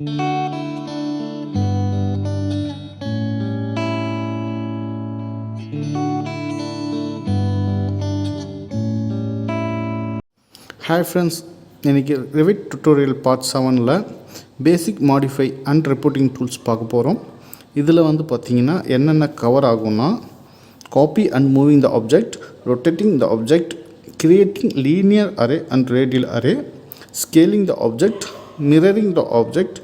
Hi friends, இன்னைக்கு Revit tutorial part-7ல basic modify and reporting tools பார்க்க போகிறோம். இதில் வந்து பார்த்தீங்கன்னா என்னென்ன கவர் ஆகும்னா copy and moving the object, rotating the object, creating linear array and radial array, scaling the object, mirroring the object,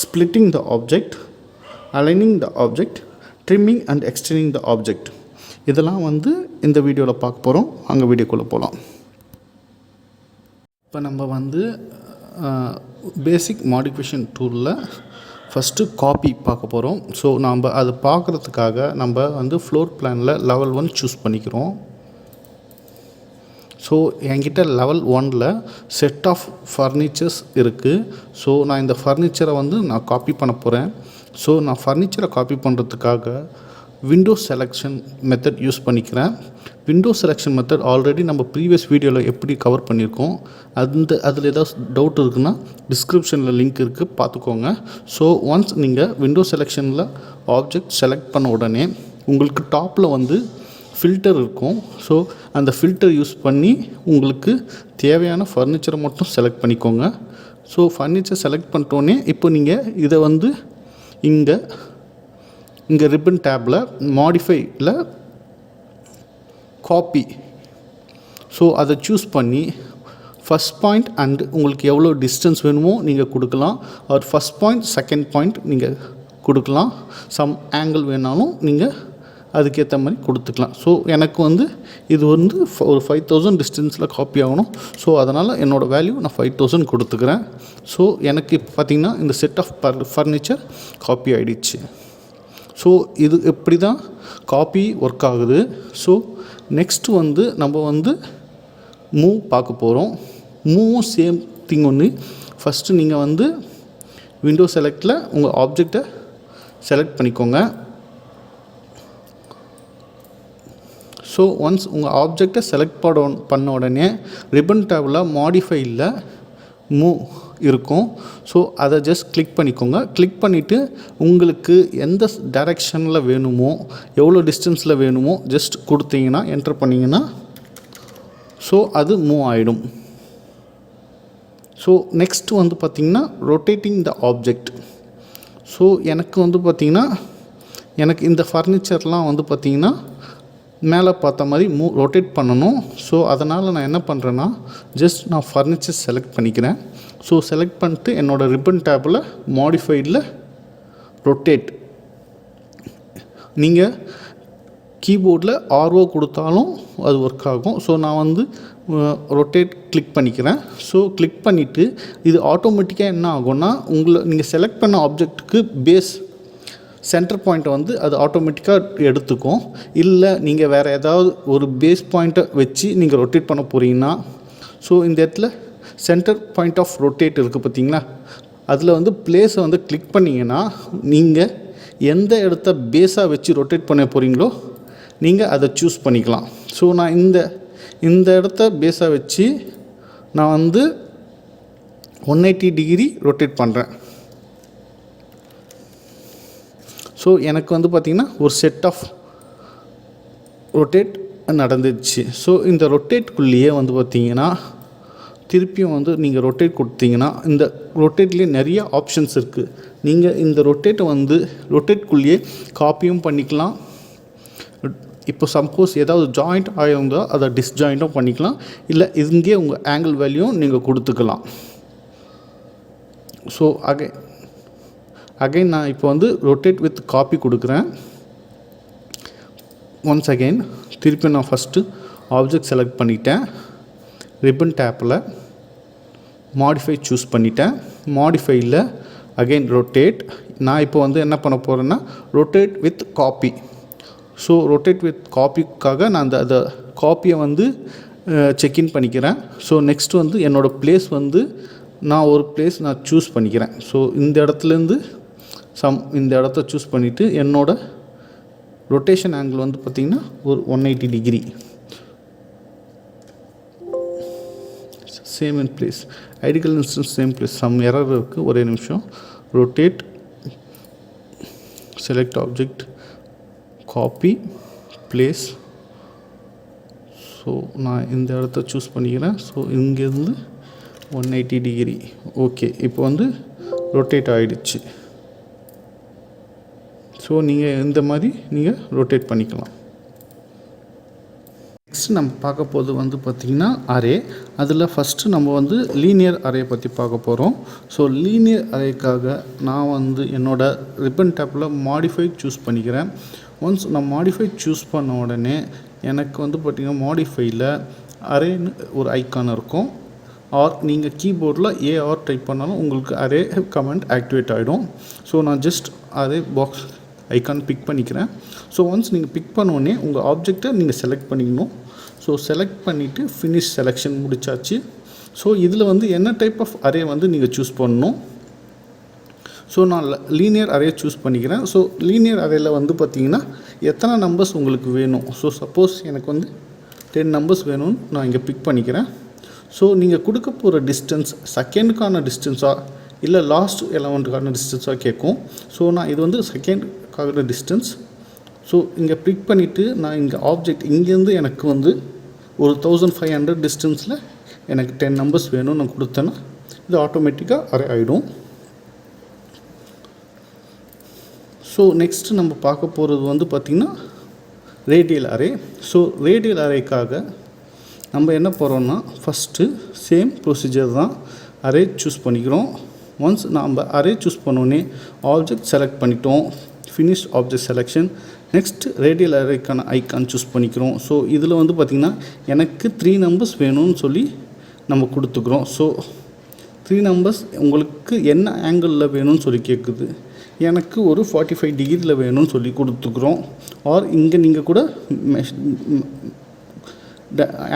splitting the object, aligning the object, trimming and extending the object. இதெல்லாம் வந்து இந்த வீடியோவில் பார்க்க போகிறோம். அங்கே வீடியோக்குள்ளே போகலாம். இப்போ நம்ம வந்து பேசிக் மாடிஃபிகேஷன் டூலில் ஃபஸ்ட்டு காப்பி பார்க்க போகிறோம். ஸோ நம்ம அது பார்க்குறதுக்காக நம்ம வந்து ஃப்ளோர் பிளானில் லெவல் 1 சூஸ் பண்ணிக்கிறோம். ஸோ என்கிட்ட லெவல் 1ல் செட் ஆஃப் ஃபர்னிச்சர்ஸ் இருக்குது. ஸோ நான் இந்த ஃபர்னிச்சரை வந்து நான் காப்பி பண்ண போகிறேன். ஸோ நான் ஃபர்னிச்சரை காப்பி பண்ணுறதுக்காக விண்டோ செலெக்ஷன் மெத்தட் யூஸ் பண்ணிக்கிறேன். விண்டோ செலெக்ஷன் மெத்தட் ஆல்ரெடி நம்ம ப்ரீவியஸ் வீடியோவில் எப்படி கவர் பண்ணியிருக்கோம். அதில் ஏதாவது டவுட் இருக்குன்னா டிஸ்கிரிப்ஷனில் லிங்க் இருக்குது, பார்த்துக்கோங்க. ஸோ ஒன்ஸ் நீங்கள் விண்டோ செலெக்ஷனில் ஆப்ஜெக்ட் செலக்ட் பண்ண உடனே உங்களுக்கு டாப்பில் வந்து ஃபில்டர் இருக்கும். ஸோ அந்த ஃபில்டர் யூஸ் பண்ணி உங்களுக்கு தேவையான ஃபர்னிச்சரை மட்டும் செலக்ட் பண்ணிக்கோங்க. ஸோ ஃபர்னிச்சர் செலக்ட் பண்ணிட்டோன்னே இப்போ நீங்கள் இதை வந்து இங்கே ரிப்பன் டேப்பில் மாடிஃபைல காப்பி, ஸோ அதை சூஸ் பண்ணி ஃபஸ்ட் பாயிண்ட் அண்ட் உங்களுக்கு எவ்வளோ டிஸ்டன்ஸ் வேணுமோ நீங்கள் கொடுக்கலாம். ஒரு ஃபஸ்ட் பாயிண்ட் செகண்ட் பாயிண்ட் நீங்கள் கொடுக்கலாம். சம் ஆங்கிள் வேணாலும் நீங்கள் அதுக்கேற்ற மாதிரி கொடுத்துக்கலாம். ஸோ எனக்கு வந்து இது வந்து ஒரு 5000 டிஸ்டன்ஸில் காப்பி ஆகணும். ஸோ அதனால் என்னோடய வேல்யூ நான் 5000 கொடுத்துக்கிறேன். ஸோ எனக்கு இப்போ பார்த்திங்கன்னா இந்த செட் ஆஃப் ஃபர்னிச்சர் காப்பி ஆகிடுச்சு. ஸோ இது எப்படி தான் காப்பி ஒர்க் ஆகுது. ஸோ நெக்ஸ்ட்டு வந்து நம்ம வந்து மூவ் பார்க்க போகிறோம். மூவும் சேம் திங் ஒன்று. ஃபஸ்ட்டு நீங்கள் வந்து விண்டோ செலக்டில் உங்கள் ஆப்ஜெக்டை செலக்ட் பண்ணிக்கோங்க. ஸோ ஒன்ஸ் உங்கள் ஆப்ஜெக்டை செலக்ட் பண்ண உடனே ரிப்பன் டேபில் மாடிஃபையில் மூவ் இருக்கும். ஸோ அதை ஜஸ்ட் கிளிக் பண்ணிக்கோங்க. கிளிக் பண்ணிவிட்டு உங்களுக்கு எந்த டைரெக்ஷனில் வேணுமோ எவ்வளோ டிஸ்டன்ஸில் வேணுமோ ஜஸ்ட் கொடுத்தீங்கன்னா என்டர் பண்ணிங்கன்னா ஸோ அது மூவ் ஆகிடும். ஸோ நெக்ஸ்ட் வந்து பார்த்திங்கன்னா ரொட்டேட்டிங் த ஆப்ஜெக்ட். ஸோ எனக்கு வந்து பார்த்திங்கன்னா எனக்கு இந்த ஃபர்னிச்சர்லாம் வந்து பார்த்திங்கன்னா மேலே பார்த்த மாதிரி ரொட்டேட் பண்ணணும். ஸோ அதனால் நான் என்ன பண்ணுறேன்னா ஜஸ்ட் நான் ஃபர்னிச்சர் செலக்ட் பண்ணிக்கிறேன். ஸோ செலக்ட் பண்ணிட்டு என்னோடய ரிப்பன் டேப்பில் மாடிஃபைடில் ரொட்டேட், நீங்கள் கீபோர்டில் RO கொடுத்தாலும் அது ஒர்க் ஆகும். ஸோ நான் வந்து ரொட்டேட் கிளிக் பண்ணிக்கிறேன். ஸோ கிளிக் பண்ணிவிட்டு இது ஆட்டோமேட்டிக்காக என்ன ஆகும்னா நீங்கள் செலக்ட் பண்ண ஆப்ஜெக்ட்டுக்கு பேஸ் சென்டர் பாயிண்ட்டை வந்து அது ஆட்டோமேட்டிக்காக எடுத்துக்கும். இல்லை நீங்கள் வேறு ஏதாவது ஒரு பேஸ் பாயிண்ட்டை வச்சு நீங்கள் ரொட்டேட் பண்ண போகிறீங்கன்னா ஸோ இந்த இடத்துல சென்டர் பாயிண்ட் ஆஃப் ரொட்டேட் இருக்குது பார்த்தீங்களா, அதில் வந்து பிளேஸை வந்து கிளிக் பண்ணிங்கன்னா நீங்கள் எந்த இடத்த பேஸாக வச்சு ரொட்டேட் பண்ண போகிறீங்களோ நீங்கள் அதை சூஸ் பண்ணிக்கலாம். ஸோ நான் இந்த இடத்த பேஸாக வச்சு நான் வந்து 180 டிகிரி ரொட்டேட் பண்ணுறேன். ஸோ எனக்கு வந்து பார்த்திங்கன்னா ஒரு செட் ஆஃப் ரொட்டேட் நடந்துச்சு. ஸோ இந்த ரொட்டேட்குள்ளேயே வந்து பார்த்திங்கன்னா திருப்பியும் வந்து நீங்கள் ரொட்டேட் கொடுத்தீங்கன்னா இந்த ரொட்டேட்லேயே நிறைய ஆப்ஷன்ஸ் இருக்குது. நீங்கள் இந்த ரொட்டேட்டை வந்து ரொட்டேட்குள்ளேயே காப்பியும் பண்ணிக்கலாம். இப்போ சப்போஸ் ஏதாவது ஜாயிண்ட் ஆகிருந்தால் அதை டிஸ்ஜாயிண்ட்டும் பண்ணிக்கலாம். இல்லை இங்கே உங்கள் ஆங்கிள் வேல்யூவும் நீங்கள் கொடுத்துக்கலாம். ஸோ அகைன் நான் இப்போ வந்து ரொட்டேட் வித் காப்பி கொடுக்குறேன். ஒன்ஸ் அகெயின் திருப்பி நான் ஃபஸ்ட்டு ஆப்ஜெக்ட் செலக்ட் பண்ணிட்டேன். ரிப்பன் டேப்பில் மாடிஃபை சூஸ் பண்ணிட்டேன். மாடிஃபையில் அகெயின் ரொட்டேட். நான் இப்போ வந்து என்ன பண்ண போகிறேன்னா rotate with copy. So rotate with காப்பிக்காக நான் அந்த காப்பியை வந்து செக்இன் பண்ணிக்கிறேன். ஸோ நெக்ஸ்ட் வந்து என்னோடய பிளேஸ் வந்து நான் ஒரு பிளேஸ் நான் சூஸ் பண்ணிக்கிறேன். ஸோ இந்த இடத்துலேருந்து இந்த இடத்த சூஸ் பண்ணிவிட்டு என்னோடய ரொட்டேஷன் ஆங்கிள் வந்து பார்த்திங்கன்னா ஒரு 180 degree. Same in place, identical instance same place. Some error இருக்குது, ஒரே நிமிஷம். rotate, select object, copy, place. So நான் இந்த இடத்த சூஸ் பண்ணிக்கிறேன். ஸோ இங்கேருந்து 180 டிகிரி. ஓகே, இப்போ வந்து ரொட்டேட் ஆகிடுச்சு. ஸோ நீங்கள் இந்த மாதிரி நீங்கள் ரொட்டேட் பண்ணிக்கலாம். நெக்ஸ்ட் நம்ம பார்க்க போகிறது வந்து பார்த்திங்கன்னா அரே. அதில் ஃபஸ்ட்டு நம்ம வந்து லீனியர் அரே பற்றி பார்க்க போகிறோம். ஸோ லீனியர் அரேக்காக நான் வந்து என்னோடய ரிப்பன் டேப்பில் மாடிஃபை சூஸ் பண்ணிக்கிறேன். ஒன்ஸ் நான் மாடிஃபை சூஸ் பண்ண உடனே எனக்கு வந்து பார்த்திங்கன்னா மாடிஃபையில் அரேன்னு ஒரு ஐக்கான் இருக்கும். ஆர் நீங்கள் கீபோர்டில் ஏஆர் டைப் பண்ணாலும் உங்களுக்கு அரே கமெண்ட் ஆக்டிவேட் ஆகிடும். ஸோ நான் just array box icon pick பண்ணிக்கிறேன். ஸோ ஒன்ஸ் நீங்கள் பிக் பண்ணோடனே உங்கள் ஆப்ஜெக்டை நீங்கள் செலக்ட் பண்ணிக்கணும். ஸோ செலக்ட் பண்ணிவிட்டு ஃபினிஷ் செலெக்ஷன் முடிச்சாச்சு. ஸோ இதில் வந்து என்ன டைப் ஆஃப் அரே வந்து நீங்கள் சூஸ் பண்ணணும். ஸோ நான் லீனியர் அரே சூஸ் பண்ணிக்கிறேன். ஸோ லீனியர் அரேயில் வந்து பார்த்திங்கன்னா எத்தனை நம்பர்ஸ் உங்களுக்கு வேணும். ஸோ சப்போஸ் எனக்கு வந்து 10 நம்பர்ஸ் வேணும்னு நான் இங்கே பிக் பண்ணிக்கிறேன். ஸோ நீங்கள் கொடுக்க போகிற டிஸ்டன்ஸ் செகண்டுக்கான டிஸ்டன்ஸாக இல்லை லாஸ்ட் எலமெண்ட்டுக்கான டிஸ்டன்ஸாக கேட்கும். ஸோ நான் இது வந்து செகண்டுக்கான டிஸ்டன்ஸ். ஸோ இங்கே பிக் பண்ணிவிட்டு நான் இங்கே ஆப்ஜெக்ட் இங்கேருந்து எனக்கு வந்து ஒரு 1500 டிஸ்டன்ஸில் எனக்கு 10 நம்பர்ஸ் வேணும்னு நான் கொடுத்தேன்னா இது ஆட்டோமேட்டிக்காக அரே ஆகிடும். ஸோ நெக்ஸ்ட்டு நம்ம பார்க்க போகிறது வந்து பார்த்திங்கன்னா ரேடியல் அரே. ஸோ ரேடியல் அரேக்காக நம்ம என்ன போகிறோம்னா ஃபஸ்ட்டு சேம் ப்ரொசீஜர் தான். அரே சூஸ் பண்ணிக்கிறோம். ஒன்ஸ் நம்ம அரே சூஸ் பண்ணோன்னே ஆப்ஜெக்ட் செலக்ட் பண்ணிட்டோம். Finish object selection. Next radial அரேக்கான ஐக்கான் சூஸ் பண்ணிக்கிறோம். ஸோ இதில் வந்து பார்த்திங்கன்னா எனக்கு 3 நம்பர்ஸ் வேணும்னு சொல்லி நம்ம கொடுத்துக்கிறோம். ஸோ 3 நம்பர்ஸ் உங்களுக்கு என்ன ஆங்கிளில் வேணும்னு சொல்லி கேட்குது. எனக்கு ஒரு 45 டிகிரியில் வேணும்னு சொல்லி கொடுத்துக்கிறோம். ஆர் இங்கே நீங்கள் கூட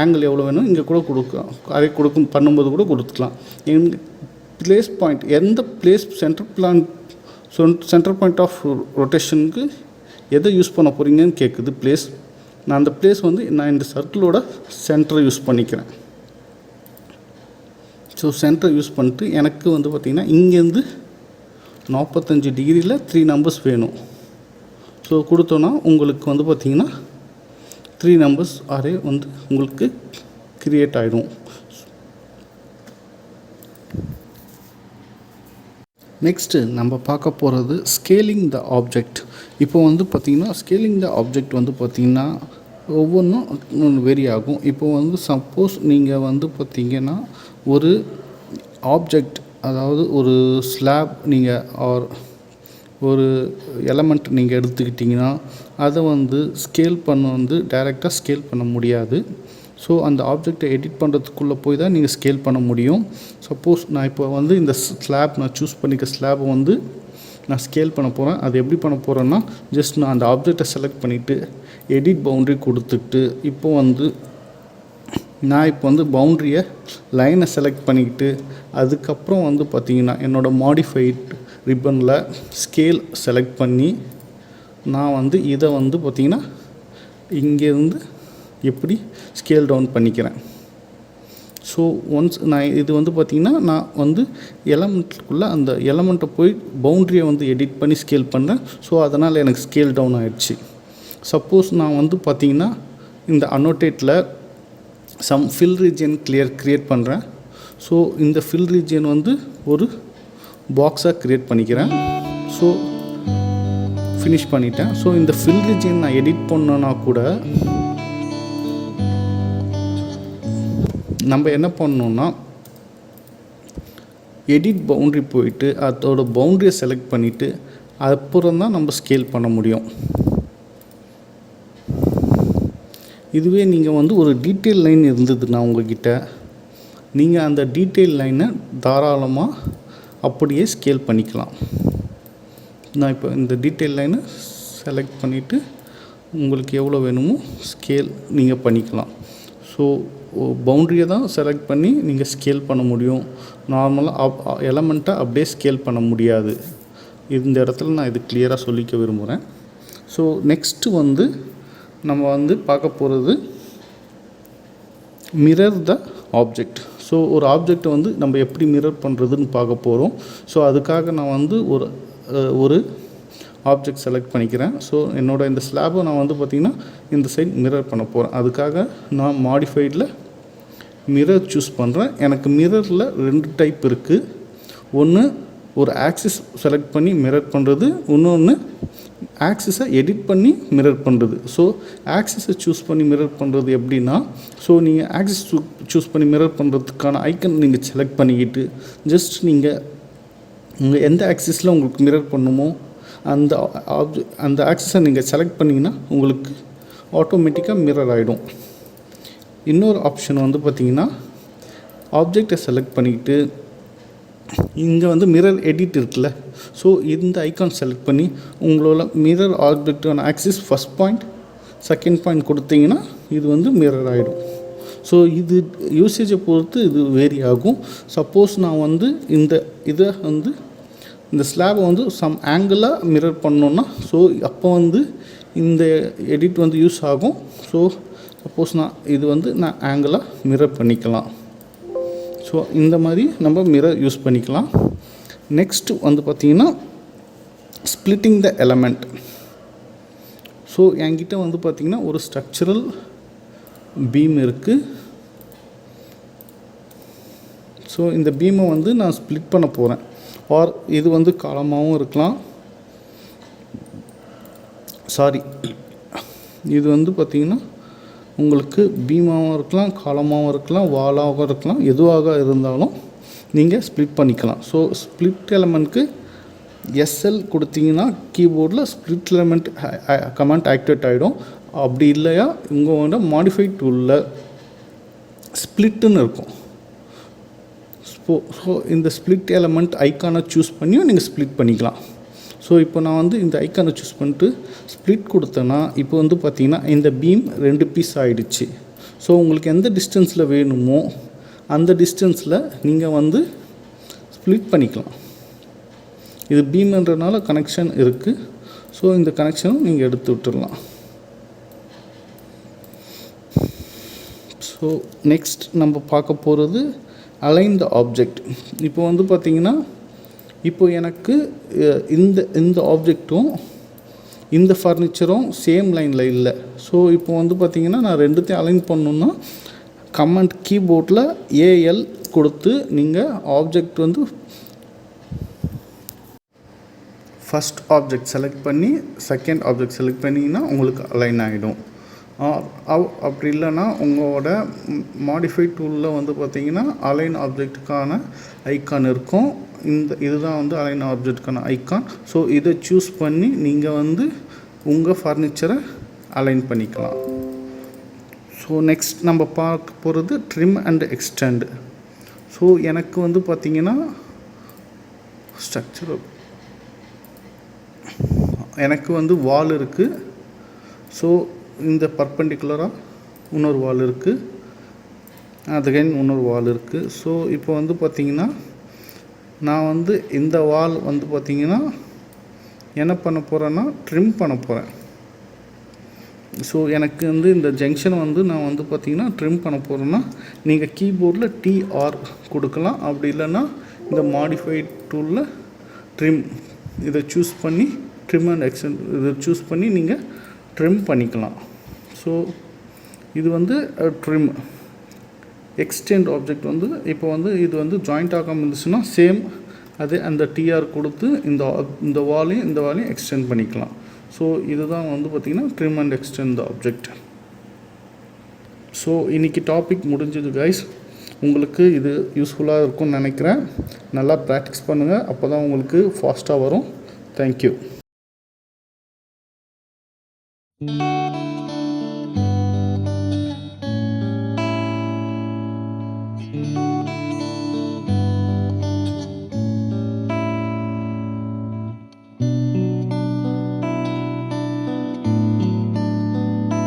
ஆங்கிள் எவ்வளோ வேணும் இங்கே கூட கொடுக்கலாம். அரே பண்ணும்போது கூட கொடுத்துக்கலாம். எங்கள் பிளேஸ் பாயிண்ட் எந்த பிளேஸ் சென்டர் பாயிண்ட் ஆஃப் ரொட்டேஷனுக்கு எதை யூஸ் பண்ண போகிறீங்கன்னு கேட்குது பிளேஸ். நான் அந்த பிளேஸ் வந்து நான் இந்த சர்க்கிளோட சென்டரை யூஸ் பண்ணிக்கிறேன். ஸோ சென்டரை யூஸ் பண்ணிட்டு எனக்கு வந்து பார்த்திங்கன்னா இங்கேருந்து 45 டிகிரியில் 3 நம்பர்ஸ் வேணும். ஸோ கொடுத்தோன்னா உங்களுக்கு வந்து பார்த்திங்கன்னா 3 நம்பர்ஸ் அரே வந்து உங்களுக்கு க்ரியேட் ஆகிடும். நெக்ஸ்ட்டு நம்ம பார்க்க போகிறது ஸ்கேலிங் த ஆப்ஜெக்ட். இப்போ வந்து பார்த்திங்கன்னா ஸ்கேலிங் த ஆப்ஜெக்ட் வந்து பார்த்திங்கன்னா ஒவ்வொன்றும் வேரி ஆகும். இப்போ வந்து சப்போஸ் நீங்கள் வந்து பார்த்திங்கன்னா ஒரு ஆப்ஜெக்ட், அதாவது ஒரு ஸ்லாப் நீங்கள் ஆர் ஒரு எலமெண்ட் நீங்கள் எடுத்துக்கிட்டிங்கன்னா அதை வந்து ஸ்கேல் பண்ண டைரெக்டாக ஸ்கேல் பண்ண முடியாது. ஸோ அந்த ஆப்ஜெக்டை எடிட் பண்ணுறதுக்குள்ளே போய் தான் நீங்கள் ஸ்கேல் பண்ண முடியும். சப்போஸ் நான் இப்போ வந்து இந்த ஸ்லாப் நான் சூஸ் பண்ணிக்க ஸ்லாபை வந்து நான் ஸ்கேல் பண்ண போகிறேன். அது எப்படி பண்ண போகிறேன்னா ஜஸ்ட் நான் அந்த ஆப்ஜெக்டை செலக்ட் பண்ணிவிட்டு எடிட் பவுண்ட்ரி கொடுத்துட்டு இப்போ வந்து நான் இப்போ வந்து பவுண்ட்ரியை லைனை செலக்ட் பண்ணிக்கிட்டு அதுக்கப்புறம் வந்து பார்த்திங்கன்னா என்னோடய மாடிஃபைட் ரிப்பனில் ஸ்கேல் செலக்ட் பண்ணி நான் வந்து இதை வந்து பார்த்திங்கன்னா இங்கேருந்து எப்படி ஸ்கேல் டவுன் பண்ணிக்கிறேன். ஸோ ஒன்ஸ் நான் இது வந்து பார்த்திங்கன்னா நான் வந்து எலமெண்ட்டுக்குள்ளே அந்த எலமெண்ட்டை போய் பவுண்ட்ரியை வந்து எடிட் பண்ணி ஸ்கேல் பண்ணேன். ஸோ அதனால் எனக்கு ஸ்கேல் டவுன் ஆகிடுச்சு. சப்போஸ் நான் வந்து பார்த்திங்கன்னா இந்த அனோட்டேட்டில் சம் ஃபில் ரீஜியன் க்ரியேட் பண்ணுறேன். ஸோ இந்த ஃபில் ரீஜியன் வந்து ஒரு பாக்ஸாக க்ரியேட் பண்ணிக்கிறேன். ஸோ ஃபினிஷ் பண்ணிட்டேன். ஸோ இந்த ஃபில் ரீஜியன் நான் எடிட் பண்ணோன்னா கூட நம்ம என்ன பண்ணோன்னா எடிட் பவுண்ட்ரி போயிட்டு அதோட பவுண்ட்ரியை செலக்ட் பண்ணிவிட்டு அப்புறம் தான் நம்ம ஸ்கேல் பண்ண முடியும். இதுவே நீங்கள் வந்து ஒரு டீட்டெயில் லைன் இருந்ததுன்னா உங்கள்கிட்ட நீங்கள் அந்த டீட்டெயில் லைனை தாராளமாக அப்படியே ஸ்கேல் பண்ணிக்கலாம். நான் இப்போ இந்த டீட்டெயில் லைனை செலக்ட் பண்ணிவிட்டு உங்களுக்கு எவ்வளோ வேணுமோ ஸ்கேல் நீங்கள் பண்ணிக்கலாம். ஸோ பவுண்ட்ரியை தான் செலக்ட் பண்ணி நீங்கள் ஸ்கேல் பண்ண முடியும். நார்மலாக எலமெண்ட்டை அப்படியே ஸ்கேல் பண்ண முடியாது. இந்த இடத்துல நான் இது கிளியராக சொல்லிக்க விரும்புகிறேன். ஸோ நெக்ஸ்ட்டு வந்து நம்ம வந்து பார்க்க போகிறது மிரர் த ஆப்ஜெக்ட். ஸோ ஒரு ஆப்ஜெக்டை வந்து நம்ம எப்படி மிரர் பண்ணுறதுன்னு பார்க்க போகிறோம். ஸோ அதுக்காக நான் வந்து ஒரு ஆப்ஜெக்ட் செலக்ட் பண்ணிக்கிறேன். ஸோ என்னோடய இந்த ஸ்லாபை நான் வந்து பார்த்திங்கன்னா இந்த சைட் மிரர் பண்ண போகிறேன். அதுக்காக நான் மாடிஃபைடில் மிரர் சூஸ் பண்ணுறேன். எனக்கு மிரரில் 2 டைப் இருக்குது. ஒன்று ஒரு ஆக்சிஸ் செலக்ட் பண்ணி மிரர் பண்ணுறது, இன்னொன்று ஆக்சிஸை எடிட் பண்ணி மிரர் பண்ணுறது. ஸோ ஆக்சிஸை சூஸ் பண்ணி மிரர் பண்ணுறது எப்படின்னா, ஸோ நீங்கள் ஆக்சிஸ் சூஸ் பண்ணி மிரர் பண்ணுறதுக்கான ஐக்கன் நீங்கள் செலக்ட் பண்ணிக்கிட்டு ஜஸ்ட் நீங்கள் உங்கள் எந்த ஆக்சிஸில் உங்களுக்கு மிரர் பண்ணுமோ அந்த ஆக்சிஸை நீங்கள் செலக்ட் பண்ணிங்கன்னா உங்களுக்கு ஆட்டோமேட்டிக்காக மிரர் ஆகிடும். இன்னொரு ஆப்ஷன் வந்து பார்த்திங்கன்னா ஆப்ஜெக்டை செலக்ட் பண்ணிக்கிட்டு இங்கே வந்து மிரர் எடிட் இருக்குல்ல, ஸோ இந்த ஐக்கான் செலக்ட் பண்ணி உங்களோட மிரர் ஆப்ஜெக்டான axis first point second point கொடுத்தீங்கன்னா இது வந்து மிரர் ஆகிடும். ஸோ இது யூசேஜை பொறுத்து இது வேரி ஆகும். சப்போஸ் நான் வந்து இதை வந்து இந்த ஸ்லாபை வந்து சம் ஆங்கிளாக மிரர் பண்ணோன்னா ஸோ அப்போ வந்து இந்த எடிட் வந்து யூஸ் ஆகும். ஸோ சப்போஸ் நான் ஆங்கிளாக மிரர் பண்ணிக்கலாம். ஸோ இந்த மாதிரி நம்ம மிரர் யூஸ் பண்ணிக்கலாம். நெக்ஸ்ட்டு வந்து பார்த்திங்கன்னா ஸ்ப்ளிட்டிங் த எலமெண்ட். ஸோ என்கிட்ட வந்து பார்த்திங்கன்னா ஒரு ஸ்ட்ரக்சரல் பீம் இருக்குது. ஸோ இந்த பீமை வந்து நான் ஸ்ப்ளிட் பண்ண போகிறேன். ஆர் இது வந்து காலமாகவும் இருக்கலாம், இது வந்து பார்த்திங்கன்னா உங்களுக்கு பீமாகவும் இருக்கலாம், காலமாகவும் இருக்கலாம், வாலாகவும் இருக்கலாம், எதுவாக இருந்தாலும் நீங்கள் ஸ்ப்ளிட் பண்ணிக்கலாம். ஸோ ஸ்ப்ளிட் எலமெண்ட்க்கு எஸ்எல் கொடுத்தீங்கன்னா கீபோர்டில் ஸ்ப்ளிட் எலமெண்ட் கமாண்ட் ஆக்டிவேட் ஆகிடும். அப்படி இல்லையா உங்களோட மாடிஃபை டூலில் ஸ்ப்ளிட்டுன்னு இருக்கும். ஸோ இந்த ஸ்ப்ளிட் எலமெண்ட் ஐக்கானை சூஸ் பண்ணியும் நீங்கள் ஸ்ப்ளிட் பண்ணிக்கலாம். ஸோ இப்போ நான் வந்து இந்த ஐக்கானை சூஸ் பண்ணிட்டு ஸ்ப்ளிட் கொடுத்தேன்னா இப்போ வந்து பார்த்திங்கன்னா இந்த பீம் 2 பீஸ் ஆகிடுச்சு. ஸோ உங்களுக்கு எந்த டிஸ்டன்ஸில் வேணுமோ அந்த டிஸ்டன்ஸில் நீங்கள் வந்து ஸ்ப்ளிட் பண்ணிக்கலாம். இது பீம்ன்றனால கனெக்ஷன் இருக்குது. ஸோ இந்த கனெக்ஷனும் நீங்கள் எடுத்து விட்டுடலாம். ஸோ நெக்ஸ்ட் நம்ம பார்க்க போகிறது அலைன் த ஆப்ஜெக்ட். இப்போ வந்து பார்த்திங்கன்னா இப்போ எனக்கு இந்த ஆப்ஜெக்டும் இந்த ஃபர்னிச்சரும் சேம் லைனில் இல்லை. ஸோ இப்போ வந்து பார்த்திங்கன்னா நான் ரெண்டுத்தையும் அலைன் பண்ணணுன்னா கமாண்ட் கீபோர்டில் ஏஎல் கொடுத்து நீங்கள் ஆப்ஜெக்ட் வந்து ஃபஸ்ட் ஆப்ஜெக்ட் செலக்ட் பண்ணி செகண்ட் ஆப்ஜெக்ட் செலக்ட் பண்ணிங்கன்னா உங்களுக்கு அலைன் ஆகிடும். அப்படி இல்லைன்னா உங்களோட மாடிஃபை டூலில் வந்து பார்த்திங்கன்னா அலைன் ஆப்ஜெக்ட்டுக்கான ஐக்கான் இருக்கும். இதுதான் வந்து அலைன் ஆப்ஜெக்ட்டுக்கான ஐக்கான். ஸோ இதை சூஸ் பண்ணி நீங்கள் வந்து உங்கள் ஃபர்னிச்சரை அலைன் பண்ணிக்கலாம். ஸோ நெக்ஸ்ட் நம்ம பார்க்க போகிறது ட்ரிம் அண்ட் எக்ஸ்டெண்ட். ஸோ எனக்கு வந்து பார்த்திங்கன்னா எனக்கு வந்து வால் இருக்குது. ஸோ இந்த பர்பெண்டிகுலராக இன்னொரு வால் இருக்குது, அதுகன் இன்னொரு வால் இருக்குது. ஸோ இப்போ வந்து பார்த்திங்கன்னா நான் வந்து இந்த வால் வந்து பார்த்திங்கன்னா என்ன பண்ண போகிறேன்னா ட்ரிம் பண்ண போகிறேன். ஸோ எனக்கு வந்து இந்த ஜங்ஷன் வந்து நான் வந்து பார்த்திங்கன்னா ட்ரிம் பண்ண போகிறேன்னா நீங்கள் கீபோர்டில் டிஆர் கொடுக்கலாம். அப்படி இல்லைன்னா இந்த மாடிஃபை டூலில் ட்ரிம் இதை சூஸ் பண்ணி ட்ரிம் அண்ட் எக்ஸ்டெண்ட் இதை சூஸ் பண்ணி நீங்கள் ட்ரிம் பண்ணிக்கலாம். ஸோ இது வந்து ட்ரிம். எக்ஸ்டெண்ட் ஆப்ஜெக்ட் வந்து இப்போ வந்து இது வந்து ஜாயிண்ட் ஆகாமல் இருந்துச்சுன்னா சேம் அதே அந்த டிஆர் கொடுத்து இந்த வாலையும் எக்ஸ்டெண்ட் பண்ணிக்கலாம். ஸோ இதுதான் வந்து பார்த்திங்கன்னா trim and extend the object. So இன்றைக்கி டாபிக் முடிஞ்சது கைஸ். உங்களுக்கு இது யூஸ்ஃபுல்லாக இருக்கும்னு நினைக்கிறேன். நல்லா ப்ராக்டிஸ் பண்ணுங்கள், அப்போ தான் உங்களுக்கு ஃபாஸ்ட்டாக வரும். தேங்க்யூ.